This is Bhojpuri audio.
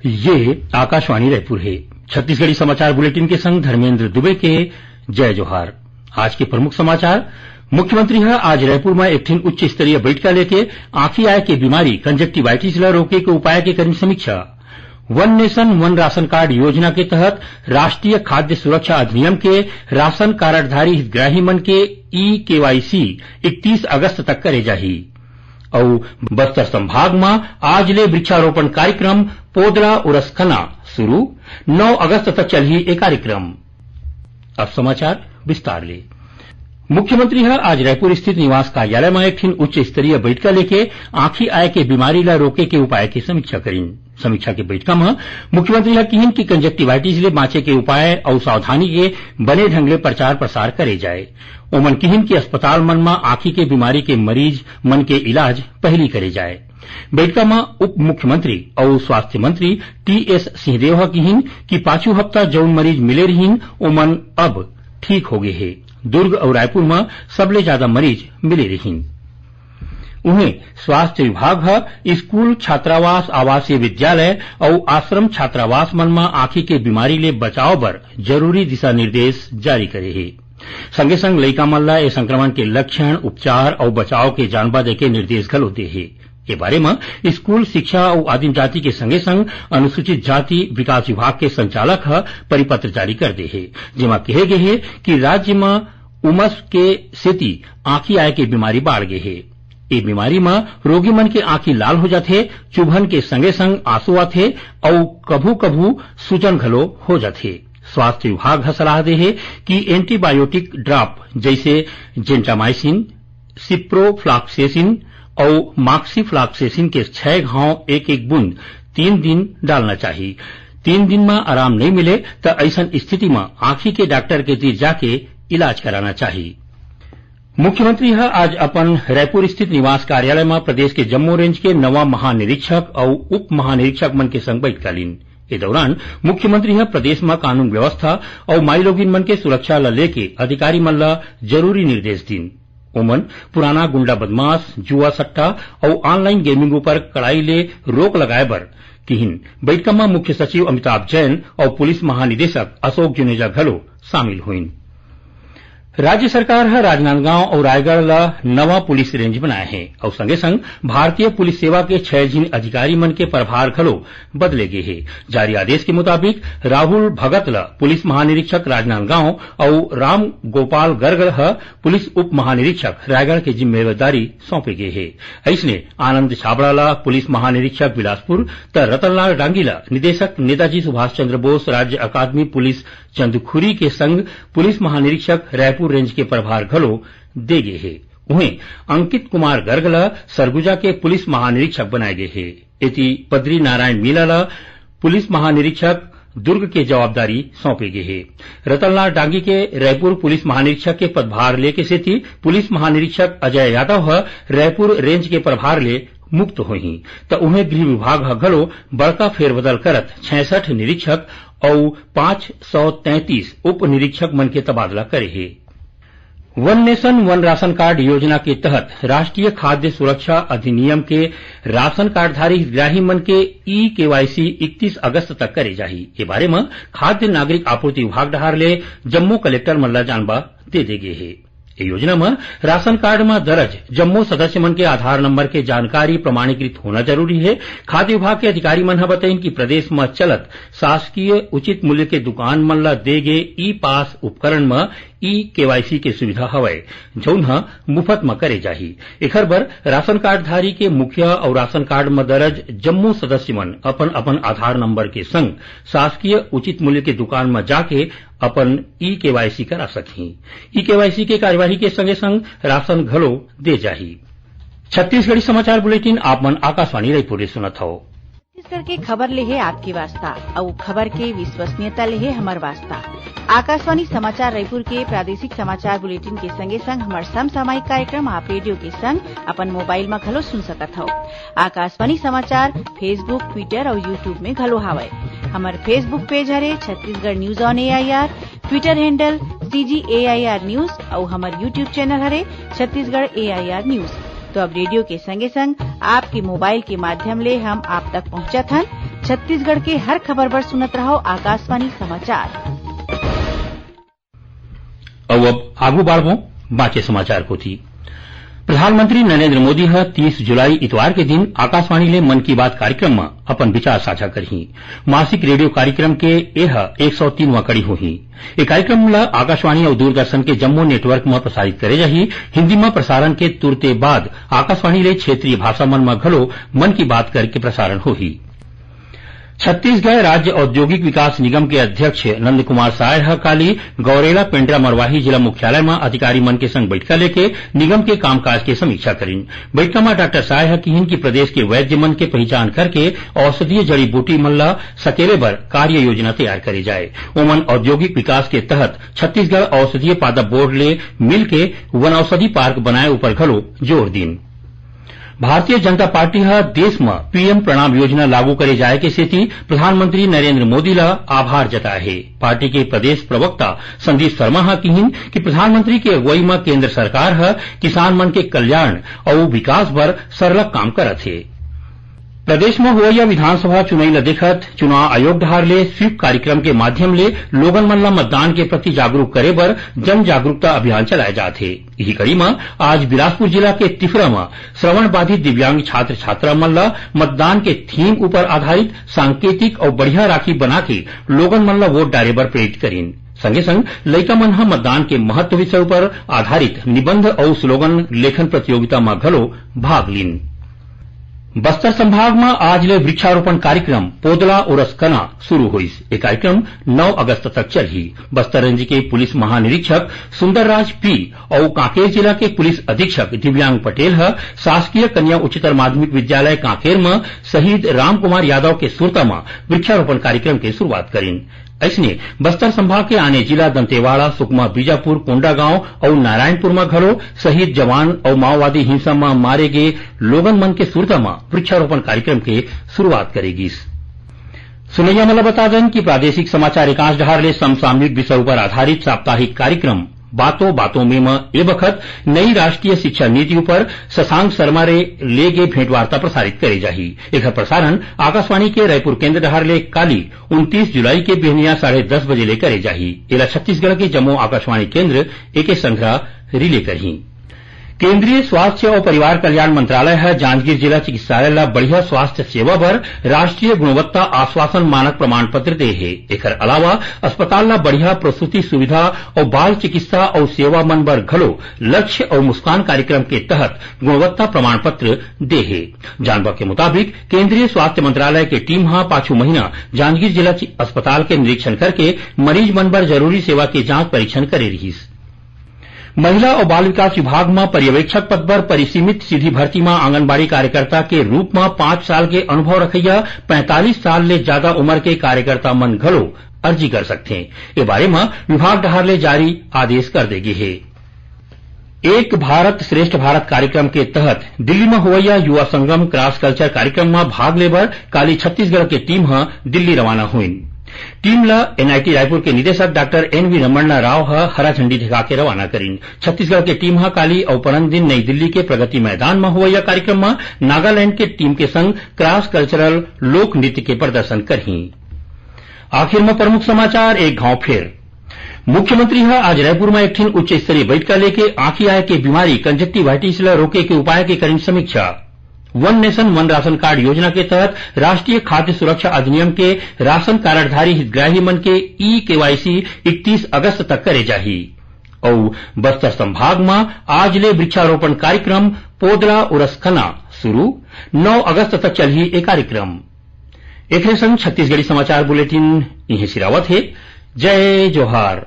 ये आकाशवाणी रायपुर है। छत्तीसगढ़ी समाचार बुलेटिन के संग धर्मेंद्र दुबे के जय जोहार। आज के प्रमुख समाचार। मुख्यमंत्री आज रायपुर में एक उच्च स्तरीय बैठक लेके आंखी आय के बीमारी कंजक्टिवाइटिस ला रोके के उपाय के करी समीक्षा। वन नेशन वन राशन कार्ड योजना के तहत राष्ट्रीय खाद्य सुरक्षा अधिनियम के राशन कार्डधारी हितग्राही मन के ई केवाईसी 31 अगस्त तक करे जाही। और बस्तर संभाग में आज ले वृक्षारोपण कार्यक्रम पोदला उरसखना शुरू। 9 अगस्त तक चलही ये कार्यक्रम। अब समाचार विस्तार ले। मुख्यमंत्री आज रायपुर स्थित निवास कार्यालय में एक उच्च स्तरीय बैठक लेके आंखी आय के बीमारी ला रोके के उपाय की समीक्षा करीन। समीक्षा के बैठक में मुख्यमंत्री कहिन कि कंजक्टिवाइटिस ले बाँचे के उपाय और सावधानी के बने ढंग ले प्रचार प्रसार करे जाए। ओमन कहिन कि अस्पताल मन में आंखी के बीमारी के मरीज मन के इलाज पहली करे जाए। बैठक में उप मुख्यमंत्री और स्वास्थ्य मंत्री टीएस सिंहदेव कहिन कि पांचू हफ्ता जौन मरीज मिले रहीन ओमन अब ठीक हो गए है। दुर्ग और रायपुर में सबले ज्यादा मरीज मिले रहीन। उन्हें स्वास्थ्य विभाग स्कूल छात्रावास आवासीय विद्यालय और आश्रम छात्रावास मन में आंखी के बीमारी ले बचाव बर जरूरी दिशा निर्देश जारी करे है। संगे संग लइका मन ला ए संक्रमण के लक्षण उपचार और बचाव के जानबा दे के निर्देश घलो दे है। ये बारे में स्कूल शिक्षा और आदिम जाति के संगे संग अनुसूचित जाति विकास विभाग के संचालक परिपत्र जारी कर दे है, जेमा कहे गए है कि राज्य में उमस के सेती आंखी आय के बीमारी बाढ़ गए है। ये बीमारी में रोगी मन के आंखी लाल हो जाथे, चुभन के संगे संग आंसू आथे और कभू कभू सूजन घलो हो जाथे। स्वास्थ्य विभाग सलाह दे है कि एंटीबायोटिक ड्रॉप जैसे जेंटामाइसिन, सिप्रोफ्लॉक्सेसिन और माक्सीफ्लॉक्सेसिन के 6 घाव एक बूंद 3 दिन डालना चाहिए। 3 दिन में आराम नहीं मिले तो ऐसा स्थिति में आंखी के डॉक्टर के तीर जाके इलाज कराना चाहिए। मुख्यमंत्री आज अपन रायपुर स्थित निवास कार्यालय में प्रदेश के जम्मू रेंज के नवा महानिरीक्षक और उप महानिरीक्षक मन के संग बैठक लीन। इस दौरान मुख्यमंत्री प्रदेश में कानून व्यवस्था और माईलोगिन मन के सुरक्षा ला लेके अधिकारी मन ला जरूरी निर्देश दीन। ओमन पुराना गुंडा बदमाश, जुआ सट्टा और ऑनलाइन गेमिंग पर कड़ाई ले रोक लगाए बर किहिन। बैठक में मुख्य सचिव अमिताभ जैन और पुलिस महानिदेशक अशोक जुनेजा घलो शामिल हुईन। राज्य सरकार राजनांदगांव और रायगढ़ ला नवा पुलिस रेंज बनाए हैं और संगे संग भारतीय पुलिस सेवा के 6 जिन अधिकारी मन के प्रभार घलो बदले गए हैं। जारी आदेश के मुताबिक राहुल भगत ला पुलिस महानिरीक्षक राजनांदगांव और राम गोपाल गर्ग पुलिस उप महानिरीक्षक रायगढ़ की जिम्मेदारी सौंपे गए है। ऐसने आनंद छाबड़ा ला पुलिस महानिरीक्षक बिलासपुर त रतनलाल डांगी ला निदेशक नेताजी सुभाष चंद्र बोस राज्य अकादमी पुलिस चंदखुरी के संग पुलिस महानिरीक्षक रायपुर रेंज के प्रभार घलो दे गए है। उन्हें अंकित कुमार गर्ग ला सरगुजा के पुलिस महानिरीक्षक बनाए गए है। इति पद्री नारायण मीला ला पुलिस महानिरीक्षक दुर्ग के जवाबदारी सौंपे गए है। रतनलाल डांगी के रायपुर पुलिस महानिरीक्षक के पदभार लेके सेती पुलिस महानिरीक्षक अजय यादव रायपुर रेंज के प्रभार ले मुक्त हुई तो उन्हें गृह विभाग घलो बड़का फेरबदल करत 66 निरीक्षक और 533 उप निरीक्षक मन के तबादला करे है। वन नेशन वन राशन कार्ड योजना के तहत राष्ट्रीय खाद्य सुरक्षा अधिनियम के राशन कार्डधारी हितग्राही मन के ई केवाईसी 31 अगस्त तक करे जाही। ये बारे में खाद्य नागरिक आपूर्ति विभाग डहार ले जम्मू कलेक्टर मन ला जानबा दे गए है। ये योजना में राशन कार्ड में दर्ज जम्मू सदस्य मन के आधार नंबर के जानकारी प्रमाणीकृत होना जरूरी है। खाद्य विभाग के अधिकारी मन बताइन कि प्रदेश में चलत शासकीय उचित मूल्य के दुकान मन ला दे गए ई पास उपकरण में ई केवाईसी के सुविधा हवय जौन मुफ्त में करे जाही। एखर बर राशन कार्डधारी के मुखिया और राशन कार्ड में दर्ज जम्मू सदस्य मन अपन अपन आधार नंबर के संग शासकीय उचित मूल्य के दुकान में जाके अपन ई केवाईसी करा सकही। ई केवाईसी के कार्यवाही के संगे संग राशन घलो दे जाही। छत्तीसगढ़ी समाचार बुलेटिन आप मन आकाशवाणी रायपुर ले सुनत हो। छत्तीसगढ़ के खबर ले है आपकी वास्ता और खबर के विश्वसनीयता ले है हमार वास्ता। आकाशवाणी समाचार रायपुर के प्रादेशिक समाचार बुलेटिन के संगे संग हमार समसामयिक कार्यक्रम आप रेडियो के संग अपन मोबाइल में घलो सुन सकत हो। आकाशवाणी समाचार फेसबुक, ट्विटर और यूट्यूब में घलो हावय। हमार फेसबुक पेज हरे Chhattisgarh news on AIR, Twitter handle CGAIR news और हमार यूट्यूब चैनल हरे छत्तीसगढ़ AIR न्यूज। तो अब रेडियो के संगे संग आपके मोबाइल के माध्यम ले हम आप तक पहुंचत हन। छत्तीसगढ़ के हर खबर पर सुनत रहो आकाशवाणी समाचार। अब आगू बाढ़ों बाँचे समाचार को थी। प्रधानमंत्री नरेंद्र मोदी 30 जुलाई इतवार के दिन आकाशवाणी ले मन की बात कार्यक्रम में अपन विचार साझा करही। मासिक रेडियो कार्यक्रम के यह 103वां कड़ी होही। ये कार्यक्रम ला आकाशवाणी और दूरदर्शन के जम्मू नेटवर्क में प्रसारित करे जाही। हिंदी में प्रसारण के तुरते बाद आकाशवाणी ले क्षेत्रीय भाषा मन में घलो मन की बात करके प्रसारण होही। छत्तीसगढ़ राज्य औद्योगिक विकास निगम के अध्यक्ष नंद कुमार साय काली गौरेला पेंड्रा मरवाही जिला मुख्यालय में अधिकारी मन के संग बैठका लेके निगम के कामकाज के समीक्षा करीन। बैठका में डॉक्टर साय कहिन कि प्रदेश के वैद्य मन के पहचान करके औषधीय जड़ी बूटी मन ला सकेले बर कार्य योजना तैयार करे जाए। ओमन औद्योगिक विकास के तहत छत्तीसगढ़ औषधीय पादप बोर्ड ले मिल के वनौषधि पार्क बनाए ऊपर घलो जोर दीन। भारतीय जनता पार्टी देश में पीएम प्रणाम योजना लागू करे जाए के सेती प्रधानमंत्री नरेंद्र मोदी ला आभार जताए है। पार्टी के प्रदेश प्रवक्ता संदीप शर्मा कहिन कि प्रधानमंत्री के अगुवाई में केंद्र सरकार किसान मन के कल्याण और विकास बर सरलग काम करत है। प्रदेश में होवैया विधानसभा चुनाव ल देखत चुनाव आयोग ढार ले स्वीप कार्यक्रम के माध्यम ले लोगन मन ला मतदान के प्रति जागरूक करे बर जन जागरूकता अभियान चलाए जात है। यही कड़ी में आज बिलासपुर जिला के तिफरा में श्रवण बाधित दिव्यांग छात्र छात्रा मन ला मतदान के थीम ऊपर आधारित सांकेतिक और बढ़िया राखी बना के लोगन मन ला वोट डाले बर प्रेरित करीन। संगे संग लइका मन मतदान के महत्व विषय पर आधारित निबंध और स्लोगन लेखन प्रतियोगिता में घलो भाग लीन। बस्तर संभाग में आज ले वृक्षारोपण कार्यक्रम पोदला उरस कना शुरू हुई। ये कार्यक्रम 9 अगस्त तक चलही। बस्तर रेंज के पुलिस महानिरीक्षक सुंदरराज पी और कांकेर जिला के पुलिस अधीक्षक दिव्यांग पटेल शासकीय कन्या उच्चतर माध्यमिक विद्यालय कांकेर में शहीद राम कुमार यादव के सुरता में वृक्षारोपण कार्यक्रम की शुरुआत करीन। ऐसने बस्तर संभाग के आने जिला दंतेवाड़ा, सुकमा, बीजापुर, कोंडागांव और नारायणपुर में घलो शहीद जवान और माओवादी हिंसा में मारे गए लोगन मन के सुरता में वृक्षारोपण कार्यक्रम के शुरुआत करेगी। सुनैया मला बता दें कि प्रादेशिक समाचार एकांश ढार ले समसामयिक विषय पर आधारित साप्ताहिक कार्यक्रम बातों बातों में ए वक्त नई राष्ट्रीय शिक्षा नीति पर शशांक शर्मा रे ले गे भेंटवार्ता प्रसारित करे जाही। एक प्रसारण आकाशवाणी के रायपुर केंद्र ढार ले काली 29 जुलाई के बिहनिया 10:30 बजे ले करे जाही। एला छत्तीसगढ़ के जम्मू आकाशवाणी केंद्र एके संग्रह रिले करही। केंद्रीय स्वास्थ्य और परिवार कल्याण मंत्रालय जांजगीर जिला चिकित्सालय ला बढ़िया स्वास्थ्य सेवा पर राष्ट्रीय गुणवत्ता आश्वासन मानक प्रमाण पत्र दे है। एकर अलावा अस्पताल ला बढ़िया प्रसूति सुविधा और बाल चिकित्सा और सेवा मन बर घलो लक्ष्य और मुस्कान कार्यक्रम के तहत गुणवत्ता प्रमाण पत्र दे है। जानवा के मुताबिक केंद्रीय स्वास्थ्य मंत्रालय के टीम पाछू महीना जांजगीर जिला अस्पताल के निरीक्षण करके मरीज मन बर जरूरी सेवा के जांच परीक्षण करे रहीस। महिला और बाल विकास विभाग में पर्यवेक्षक पद पर परिसीमित सीधी भर्ती में आंगनबाड़ी कार्यकर्ता के रूप में 5 साल के अनुभव रखैया 45 साल ले ज्यादा उम्र के कार्यकर्ता मन घलो अर्जी कर सकते हैं। ये बारे में विभाग ढार ले जारी आदेश कर देगी है। एक भारत श्रेष्ठ भारत कार्यक्रम के तहत दिल्ली में होवैया युवा संगम क्रॉस कल्चर कार्यक्रम में भाग लेबर काली छत्तीसगढ़ के टीम दिल्ली रवाना हुई। टीम ला एनआईटी रायपुर के निदेशक डॉक्टर एनवी रमन्ना राव हरा झंडी दिखा के रवाना करीन। छत्तीसगढ़ के टीम काली और परम दिन नई दिल्ली के प्रगति मैदान में हुआ कार्यक्रम में नागालैंड के टीम के संग क्रॉस कल्चरल लोक नृत्य के प्रदर्शन करही। आखिर में प्रमुख समाचार एक घाव फिर। मुख्यमंत्री आज रायपुर में एक उच्च स्तरीय बैठका लेके आंखी आय के बीमारी कंजक्टिवाइटिस ला रोके के उपाय की करीन समीक्षा। वन नेशन वन राशन कार्ड योजना के तहत राष्ट्रीय खाद्य सुरक्षा अधिनियम के राशन कार्डधारी हितग्राही मन के ई-केवाईसी 31 अगस्त तक करे जाही। और बस्तर संभाग में आज ले वृक्षारोपण कार्यक्रम पोदला उरसखना शुरू 9 अगस्त तक चलही ए कार्यक्रम। एक संग छत्तीसगढ़ी समाचार बुलेटिन इहे सिरावत है। जय जोहार।